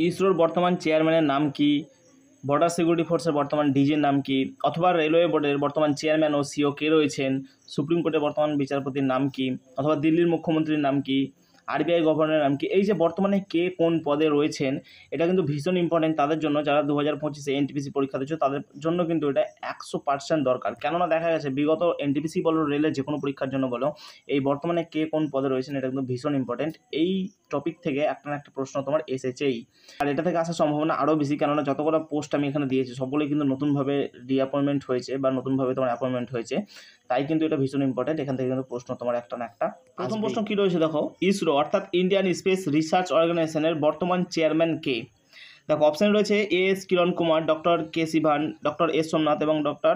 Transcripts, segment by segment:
ইসরোর বর্তমান চেয়ারম্যানের নাম কি, বর্ডার সিকিউরিটি ফোর্সের বর্তমান ডিজির নাম কি, অথবা রেলওয়ে বোর্ডের বর্তমান চেয়ারম্যান ও সিও কে রয়েছেন, সুপ্রিম কোর্টের বর্তমান বিচারপতির নাম কি, অথবা দিল্লির মুখ্যমন্ত্রীর নাম কি, আরবিআই গভর্নরের নাম কি। এই যে বর্তমানে কে কোন পদে রয়েছেন, এটা কিন্তু ভীষণ ইম্পর্টেন্ট তাদের জন্য যারা 2025-এ এনটিপিসি পরীক্ষা দিচ্ছে, তাদের জন্য কিন্তু এটা 100% দরকার। কেননা দেখা গেছে বিগত এনটিপিসি বলো, রেলের যে কোনো পরীক্ষার জন্য বলো, এই বর্তমানে কে কোন পদে রয়েছেন এটা কিন্তু ভীষণ ইম্পর্টেন্ট। এই টপিক থেকে একটা না একটা প্রশ্ন তোমার এসেছেই, আর এটা থেকে আসার সম্ভাবনা আরও বেশি, কেননা যতগুলো পোস্ট আমি এখানে দিয়েছি সবগুলোই কিন্তু নতুনভাবে রিঅ্যাপয়েন্টমেন্ট হয়েছে বা নতুনভাবে তোমার অ্যাপয়েন্টমেন্ট হয়েছে, তাই কিন্তু এটা ভীষণ ইম্পর্টেন্ট। এখান থেকে কিন্তু প্রশ্ন তোমার একটা না একটা। প্রথম প্রশ্ন কী রয়েছে দেখো, ইসরো অর্থাৎ ইন্ডিয়ান স্পেস রিসার্চ অর্গানাইজেশনের বর্তমান চেয়ারম্যান কে? দেখো অপশান রয়েছে এস কিরণ কুমার, ডক্টর কে সিভান, ডক্টর এস সোমনাথ এবং ডক্টর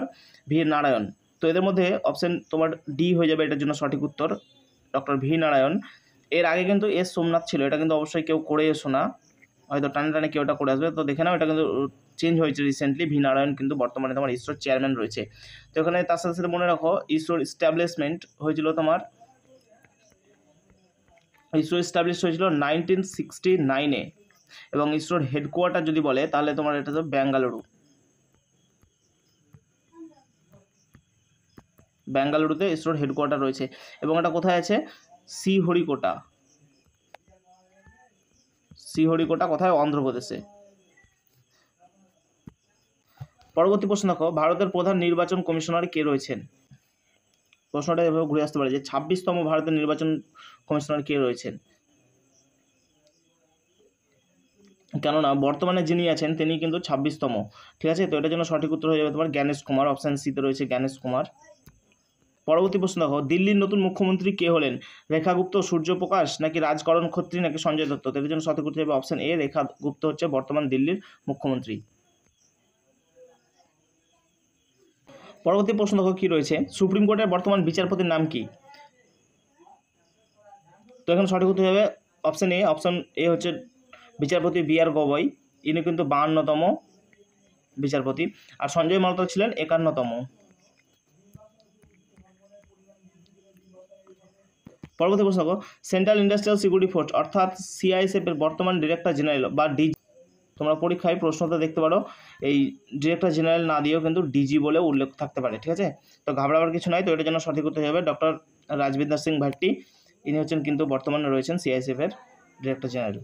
ভি নারায়ণ। তো এদের মধ্যে অপশান তোমার ডি হয়ে যাবে এটার জন্য সঠিক উত্তর, ডক্টর ভি নারায়ণ। এর আগে কিন্তু এস সোমনাথ ছিল, এটা কিন্তু অবশ্যই কেউ করে এসো না, হয়তো টানে টানে কেউ এটা করে আসবে, তো দেখে নাও এটা কিন্তু চেঞ্জ হয়েছে রিসেন্টলি। ভি নারায়ণ কিন্তু বর্তমানে তোমার ইসরোর চেয়ারম্যান রয়েছে। তো এখানে তার সাথে সাথে মনে রাখো ইসরোর এস্টাবলিশমেন্ট হয়েছিল তোমার, ইসরো এস্টাবলিশ হয়েছিল 1969-এ, এবং ইসরোর হেডকোয়ার্টার যদি বলে তাহলে তোমার এটা তো বেঙ্গালুরু, বেঙ্গালুরুতে ইসরোর হেডকোয়ার্টার রয়েছে। এবং এটা কোথায় আছে? শ্রীহরিকোটা, শ্রীহরিকোটা কোথায়? অন্ধ্রপ্রদেশে। পরবর্তী প্রশ্ন দেখো, ভারতের প্রধান নির্বাচন কমিশনার কে রয়েছেন? প্রশ্নটা এভাবে ঘুরে আসতে পারে যে 26তম ভারতের নির্বাচন কমিশনার কে রয়েছেন, কেননা বর্তমানে যিনি আছেন তিনি কিন্তু 26তম। ঠিক আছে, তো এটার জন্য সঠিক উত্তর হয়ে যাবে তোমার জ্ঞানেশ কুমার, অপশান সিতে রয়েছে জ্ঞানেশ কুমার। পরবর্তী প্রশ্ন দেখো, দিল্লির নতুন মুখ্যমন্ত্রী কে হলেন? রেখা গুপ্ত, সূর্যপ্রকাশ, নাকি রাজকরণ খত্রী, নাকি সঞ্জয় দত্ত? এর জন্য সঠিক উত্তর হবে অপশান এ, রেখা গুপ্ত হচ্ছে বর্তমান দিল্লির মুখ্যমন্ত্রী। পরবর্তী প্রশ্ন দেখো কি রয়েছে, সুপ্রিম কোর্টের বর্তমান বিচারপতির নাম কি? তো এখন সঠিক উত্তর হবে অপশান এ, অপশান এ হচ্ছে বিচারপতি বি আর গগৈ, ইনি কিন্তু 52তম বিচারপতি, আর সঞ্জয় মালতা ছিলেন 51তম। পরবর্তী প্রশ্ন দেখো, সেন্ট্রাল ইন্ডাস্ট্রিয়াল সিকিউরিটি ফোর্স অর্থাৎ সিআইএসএফ এর বর্তমান ডিরেক্টর জেনারেল বা ডিজি, তোমরা পরীক্ষায় প্রশ্নতে দেখতে পারো এই ডিরেক্টর জেনারেল না দিয়েও কিন্তু ডিজি বলে উল্লেখ থাকতে পারে। ঠিক আছে, তো ঘাবড়াবার কিছু নয়। তো এটার জন্য সঠিক উত্তর হবে ডক্টর রাজবিন্দার সিং ভাট্টি, ইনি হচ্ছেন কিন্তু বর্তমানে রয়েছেন সিআইএসএফ এর ডিরেক্টর জেনারেল।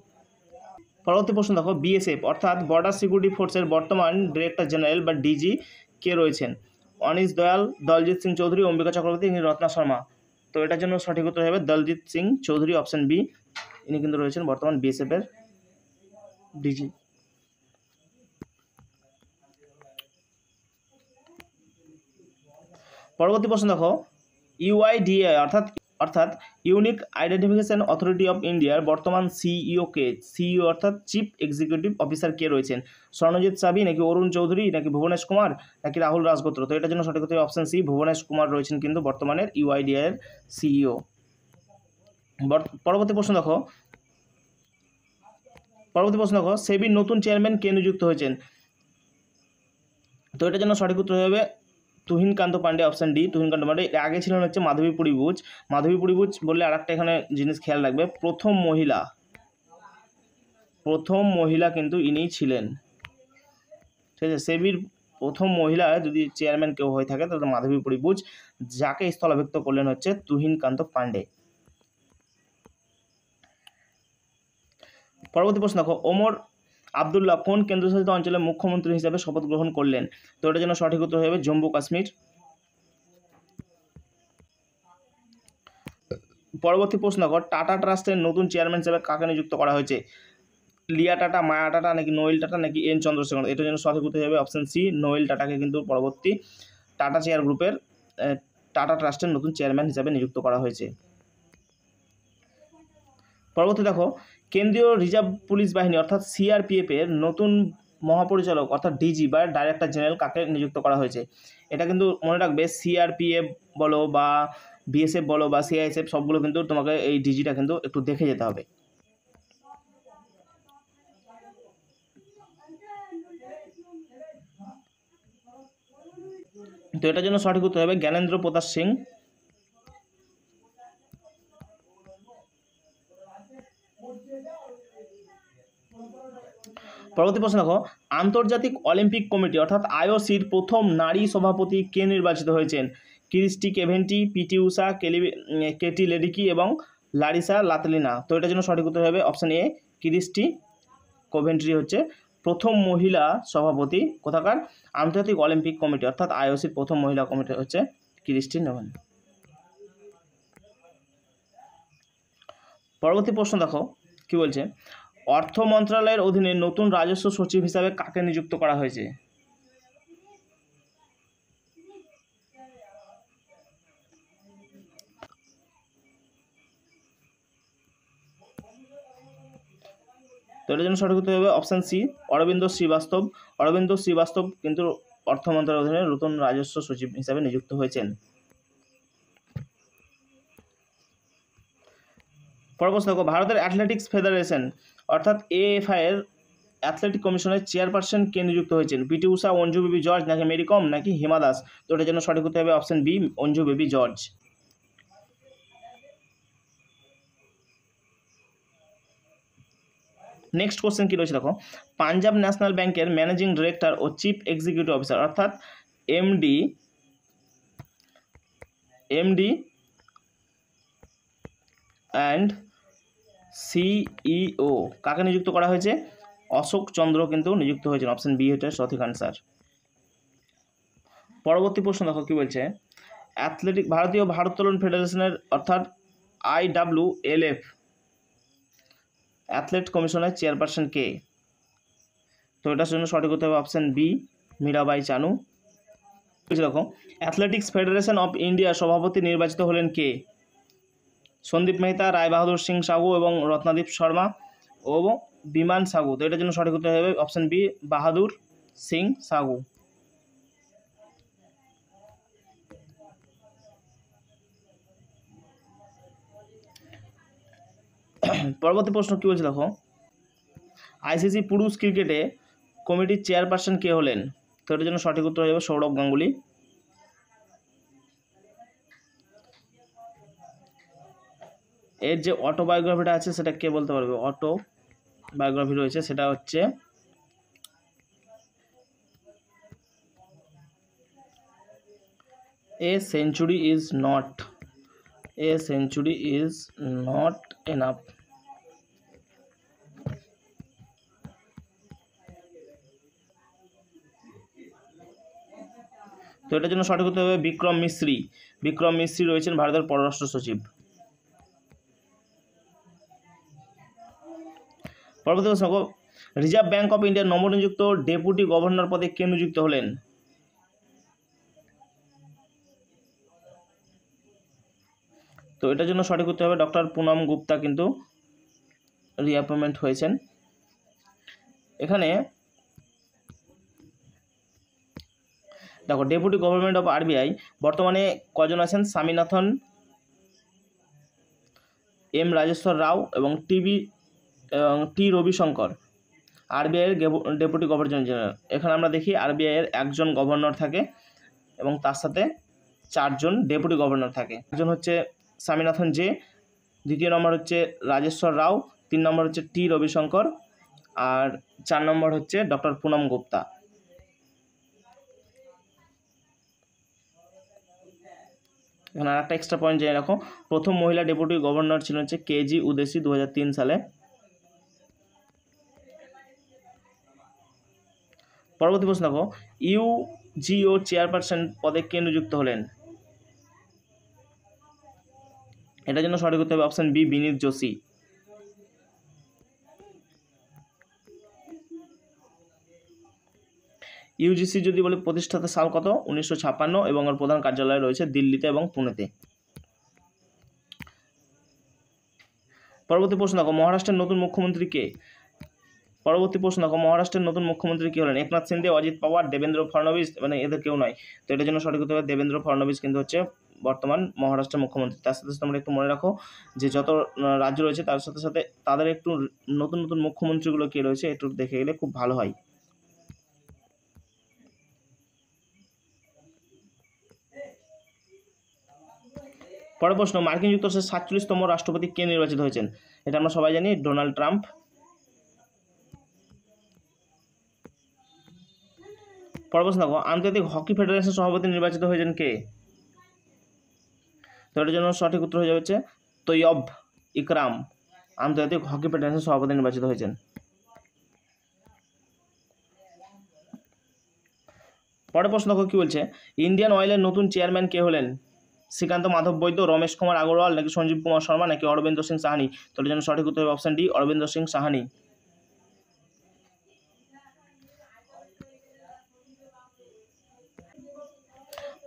পরবর্তী প্রশ্ন দেখো, বিএসএফ অর্থাৎ বর্ডার সিকিউরিটি ফোর্সের বর্তমান ডিরেক্টর জেনারেল বা ডিজি কে রয়েছেন? অনিশ দয়াল, দলজিৎ সিং চৌধুরী, অম্বিকা চক্রবর্তী, ইনি রত্না শর্মা। তো এটার জন্য সঠিক উত্তর হবে দলজিৎ সিং চৌধুরী, অপশন বি, ইনি কিন্তু রয়েছেন বর্তমান বিএসএফ এর ডিজি। পরবর্তী প্রশ্ন দেখো, ইউআইডিএ অর্থাৎ ইউনিক আইডেন্টিফিকেশন অথরিটি অফ ইন্ডিয়ার বর্তমান সিইও কে? সিইও অর্থাৎ চিফ এক্সিকিউটিভ অফিসার কে রয়েছেন? স্বর্ণজিৎ সাবি, নাকি অরুণ চৌধুরী, নাকি ভুবনেশ কুমার, নাকি রাহুল রাজগোত্র? তো এটার জন্য সঠিক উত্তর অপশন সি, ভুবনেশ কুমার রয়েছেন কিন্তু বর্তমানের ইউআইডিএ এর সিইও। পরবর্তী প্রশ্ন দেখো, সেবির নতুন চেয়ারম্যান কে নিযুক্ত হয়েছেন? তো এটার জন্য সঠিক উত্তর হবে তুহিনকান্ত পান্ডে, অপশন ডি, তুহিনকান্ত পান্ডে। আগে ছিলেন হচ্ছে মাধবীপুরী বুচ। মাধবীপুরী বুচ বললে আর একটা এখানে জিনিস খেয়াল রাখবে, প্রথম মহিলা কিন্তু ইনিই ছিলেন। ঠিক আছে, সেবির প্রথম মহিলা যদি চেয়ারম্যান কেউ হয়ে থাকে তাহলে মাধবীপুরী বুচ, যাকে স্থলাভিষিক্ত করলেন হচ্ছে তুহিনকান্ত পান্ডে। পরবর্তী প্রশ্ন দেখো, ওমর আবদুল্লাহ কোন কেন্দ্রশাসিত অঞ্চলের মুখ্যমন্ত্রী হিসাবে শপথ গ্রহণ করলেন? তো এটার জন্য সঠিক উত্তর হবে জম্মু কাশ্মীর। পরবর্তী প্রশ্ন দেখো, টাটা ট্রাস্টের নতুন চেয়ারম্যান হিসেবে কাকে নিযুক্ত করা হয়েছে? লিয়া টাটা, মায়া টাটা, নাকি নোয়েল টাটা, নাকি এন চন্দ্রশেখর? এটার জন্য সঠিক উত্তর হবে অপশন সি, নোয়েল টাটাকে কিন্তু পরবর্তী টাটা চেয়ার গ্রুপের টাটা ট্রাস্টের নতুন চেয়ারম্যান হিসাবে নিযুক্ত করা হয়েছে। পরবর্তী দেখো, কেন্দ্রীয় রিজার্ভ পুলিশ বাহিনী অর্থাৎ সিআরপিএফ এর নতুন মহাপরিচালক অর্থাৎ ডিজি বা ডাইরেক্টর জেনারেল কাকে নিযুক্ত করা হয়েছে? এটা কিন্তু মনে রাখবে, সিআরপিএফ বলো বা বিএসএফ বলো বা সিআইএসএফ, সবগুলো কিন্তু তোমাকে এই ডিজিটা কিন্তু একটু দেখে যেতে হবে। তো এটার জন্য সঠিক উত্তর হবে জ্ঞানেন্দ্র প্রতাপ সিং। পরবর্তী প্রশ্ন দেখো, আন্তর্জাতিক অলিম্পিক কমিটি অর্থাৎ আইওসির প্রথম নারী সভাপতি কে নির্বাচিত হয়েছেন? ক্রিস্টি কেভেন্টি, পিটি উষা, কেটি লেডিকি এবং লারিসা লাতলিনা। তো এটার জন্য সঠিক উত্তর হবে অপশন এ, ক্রিস্টি কোভেন্ট্রি হচ্ছে প্রথম মহিলা সভাপতি কোথাকার? আন্তর্জাতিক অলিম্পিক কমিটি অর্থাৎ আইওসির প্রথম মহিলা কমিটি হচ্ছে ক্রিস্টি নোভেন। পরবর্তী প্রশ্ন দেখো কি বলছে, অর্থ মন্ত্রণালয়ের অধীনে নতুন রাজস্ব সচিব হিসাবে কাকে নিযুক্ত করা হয়েছে? তো এটার জন্য সঠিক উত্তর হবে অপশন সি, অরবিন্দ শ্রীবাস্তব। অরবিন্দ শ্রীবাস্তব কিন্তু অর্থ মন্ত্রণালয়ের অধীনে নতুন রাজস্ব সচিব হিসাবে নিযুক্ত হয়েছেন। পরবর্তী দেখো, ভারতের অ্যাথলেটিক্স ফেডারেশন অর্থাৎ এএফআই এর অ্যাথলেটিক কমিশনের চেয়ারপারসন কে নিযুক্ত হয়েছেন? পিটি উষা, অঞ্জু বেবি জর্জ নাকি মেরি কম নাকি হিমা দাস? তো এটার জন্য সঠিক উত্তর হবে option B, Anju Baby George. Next question কি রয়েছে দেখো, পাঞ্জাব ন্যাশনাল ব্যাংকের ম্যানেজিং ডিরেক্টর ও চিফ এক্সিকিউটিভ অফিসার অর্থাৎ এমডি অ্যান্ড সিইও কাকে নিযুক্ত করা হয়েছে? অশোক চন্দ্র কিন্তু নিযুক্ত হয়েছেন। অপশন বি হচ্ছে সঠিক আনসার। পরবর্তী প্রশ্ন দেখো কি বলছে, ভারতীয় ভারোত্তোলন ফেডারেশনের অর্থাৎ IWLF অ্যাথলেট কমিশনের চেয়ারপারসন কে? তো এটার জন্য সঠিক উত্তর হবে অপশন বি, মীরাবাই চানু। দেখো, অ্যাথলেটিক্স ফেডারেশন অফ ইন্ডিয়ার সভাপতি নির্বাচিত হলেন কে? সন্দীপ মেহতা, রায় বাহাদুর সিং সাহু এবং রত্নাদীপ শর্মা ও বিমান সাহু। তো এটার জন্য সঠিক উত্তর হবে অপশন বি, বাহাদুর সিং সাহু। পরবর্তী প্রশ্ন কি বলছে দেখো, আইসিসি পুরুষ ক্রিকেটে কমিটির চেয়ারপারসন কে হলেন? তো এটার জন্য সঠিক উত্তর হয়ে যাবে সৌরভ গাঙ্গুলি। এর যে অটোবায়োগ্রাফিটা আছে সেটা কে বলতে পারবে? অটোবায়োগ্রাফি রয়েছে সেটা হচ্ছে A century is not enough। তো এটার জন্য সঠিক উত্তর হবে বিক্রম মিশ্রি। বিক্রম মিশ্রি রয়েছেন ভারতের পররাষ্ট্র সচিব। পরবর্তী প্রশ্ন, রিজার্ভ ব্যাংক অফ ইন্ডিয়ার নবনিযুক্ত ডেপুটি গভর্নর পদে কে নিযুক্ত হলেন? তো এটার জন্য সঠিক উত্তর হবে ডক্টর পুনম গুপ্তা কিন্তু রিঅ্যাপয়েন্টমেন্ট হয়েছেন। এখানে দেখো, ডেপুটি গভর্নমেন্ট অফ আরবিআই বর্তমানে কজন আছেন? স্বামীনাথন, এম রাজেশ্বর রাও এবং টি রবিশঙ্কর আরবিআইয়ের ডেপুটি গভর্নর জেনারেল। এখানে আমরা দেখি আরবিআইয়ের একজন গভর্নর থাকে এবং তার সাথে 4 জন ডেপুটি গভর্নর থাকে। একজন হচ্ছে স্বামীনাথন জে, দ্বিতীয় নম্বর হচ্ছে রাজেশ্বর রাও, 3 নম্বর হচ্ছে টি রবিশঙ্কর আর 4 নম্বর হচ্ছে ডক্টর পুনম গুপ্তা। এখানে আর একটা এক্সট্রা পয়েন্ট জেনে রাখো, প্রথম মহিলা ডেপুটি গভর্নর ছিলেন হচ্ছে কেজি উদেশি 2003 সালে। পরবর্তী প্রশ্ন দেখো, ইউজিও চেয়ারপারসন পদে কে নিযুক্ত হলেন? এটার জন্য সঠিক উত্তর হবে অপশন বি, বিনীত যোশী। ইউজিসি যদি বলে প্রতিষ্ঠাতা সাল কত? 1956 এবং এর প্রধান কার্যালয় রয়েছে দিল্লিতে এবং পুনেতে। পরবর্তী প্রশ্ন দেখো, মহারাষ্ট্রের নতুন মুখ্যমন্ত্রী কে? পরবর্তী প্রশ্ন দেখো, মহারাষ্ট্রের নতুন মুখ্যমন্ত্রী কে হলেন? একনাথ শিন্দে, অজিত পাওয়ার, দেবেন্দ্র ফডনবিস, মানে এদের কেউ নয়। তো এটার জন্য সঠিক উত্তর হবে দেবেন্দ্র ফডনবিস কিন্তু হচ্ছে বর্তমান মহারাষ্ট্রের মুখ্যমন্ত্রী। তার সাথে তোমরা একটু মনে রাখো যে যত রাজ্য রয়েছে তার সাথে সাথে তাদের একটু নতুন নতুন মুখ্যমন্ত্রীগুলো কে রয়েছে একটু দেখে গেলে খুব ভালো হয়। পরের প্রশ্ন, মার্কিন যুক্তরাষ্ট্রের 47তম রাষ্ট্রপতি কে নির্বাচিত হয়েছেন? এটা আমরা সবাই জানি, ডোনাল্ড ট্রাম্প। পরের প্রশ্ন দেখো, আন্তর্জাতিক হকি ফেডারেশন সভাপতি নির্বাচিত হয়েছেন কে? তো এটার জন্য সঠিক উত্তর হয়ে যাবে হচ্ছে তৈয়ব ইকরাম আন্তর্জাতিক হকি ফেডারেশন সভাপতি নির্বাচিত হয়েছেন। পরের প্রশ্ন দেখো কি বলছে, ইন্ডিয়ান অয়েলের নতুন চেয়ারম্যান কে হলেন? শ্রীকান্ত মাধব বৈদ্য, রমেশ কুমার আগরওয়াল, নাকি সঞ্জীব কুমার শর্মা, নাকি অরবিন্দ সিং সাহানি? তো এটার জন্য সঠিক উত্তর হবে অপশন ডি, অরবিন্দ সিং সাহানি।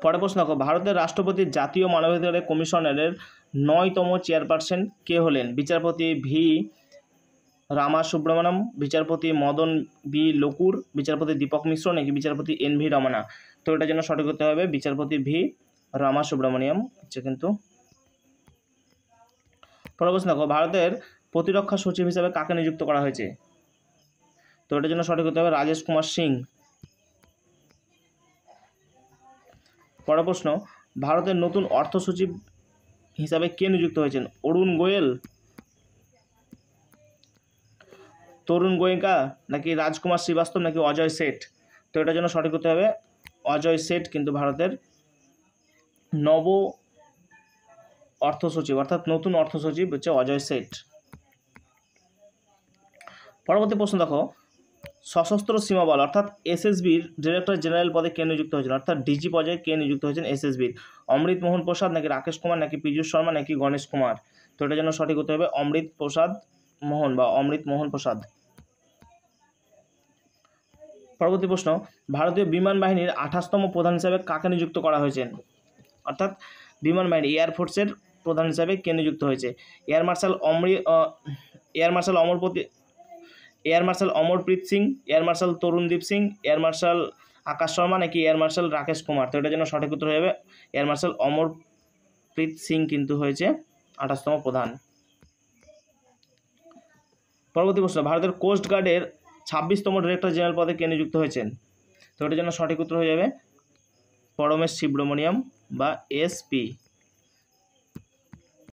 পরের প্রশ্ন দেখো, ভারতের রাষ্ট্রপতির জাতীয় মানবাধিকার কমিশনের 9তম চেয়ারপারসন কে হলেন? বিচারপতি ভি রামা সুব্রমণম, বিচারপতি মদন বি লোকুর, বিচারপতি দীপক মিশ্র, নাকি বিচারপতি এন ভি রমনা? তো এটার জন্য সঠিক হতে হবে বিচারপতি ভি রামা সুব্রমণিয়াম হচ্ছে কিন্তু। পরের প্রশ্ন দেখো, ভারতের প্রতিরক্ষা সচিব হিসাবে কাকে নিযুক্ত করা হয়েছে? তো এটার জন্য সঠিক হতে হবে রাজেশ কুমার সিং। পরের প্রশ্ন, ভারতের নতুন অর্থ সচিব হিসাবে কে নিযুক্ত হয়েছেন? অরুণ গোয়েল, তরুণ গোয়েঙ্কা, নাকি রাজকুমার শ্রীবাস্তব, নাকি অজয় শেঠ? তো এটার জন্য সঠিক হতে হবে অজয় শেঠ কিন্তু ভারতের নব অর্থ সচিব, অর্থাৎ নতুন অর্থ সচিব হচ্ছে অজয় শেঠ। পরবর্তী প্রশ্ন দেখো, সশস্ত্র সীমা বল অর্থাৎ এসএসবির ডিরেক্টর জেনারেল পদে কে নিযুক্ত হয়েছেন, অর্থাৎ ডিজি পদে কে নিযুক্ত হয়েছেন এসএসবির? অমৃত মোহন প্রসাদ, নাকি রাকেশ কুমার, নাকি পীযূষ শর্মা, নাকি গণেশ কুমার? তো এটার জন্য সঠিক হতে হবে অমৃত মোহন প্রসাদ। পরবর্তী প্রশ্ন, ভারতীয় বিমান বাহিনীর 28তম প্রধান হিসাবে কাকে নিযুক্ত করা হয়েছে? অর্থাৎ বিমান বাহিনী এয়ারফোর্সের প্রধান হিসাবে কে নিযুক্ত হয়েছে? Air marshal Amarpreet Singh, air marshal Tarundeep Singh, air marshal Akash Sharma, নাকি এয়ার মার্শাল রাকেশ কুমার? তো এটার জন্য সঠিক উত্তর হয়ে যাবে এয়ার মার্শাল অমরপ্রীত সিং কিন্তু হয়েছে 28তম প্রধান। পরবর্তী প্রশ্ন, ভারতের কোস্ট গার্ডের 26তম ডিরেক্টর জেনারেল পদে কে নিযুক্ত হয়েছেন? তো এটার জন্য সঠিক উত্তর হয়ে যাবে পরমেশ সুব্রমণিয়াম বা এসপি।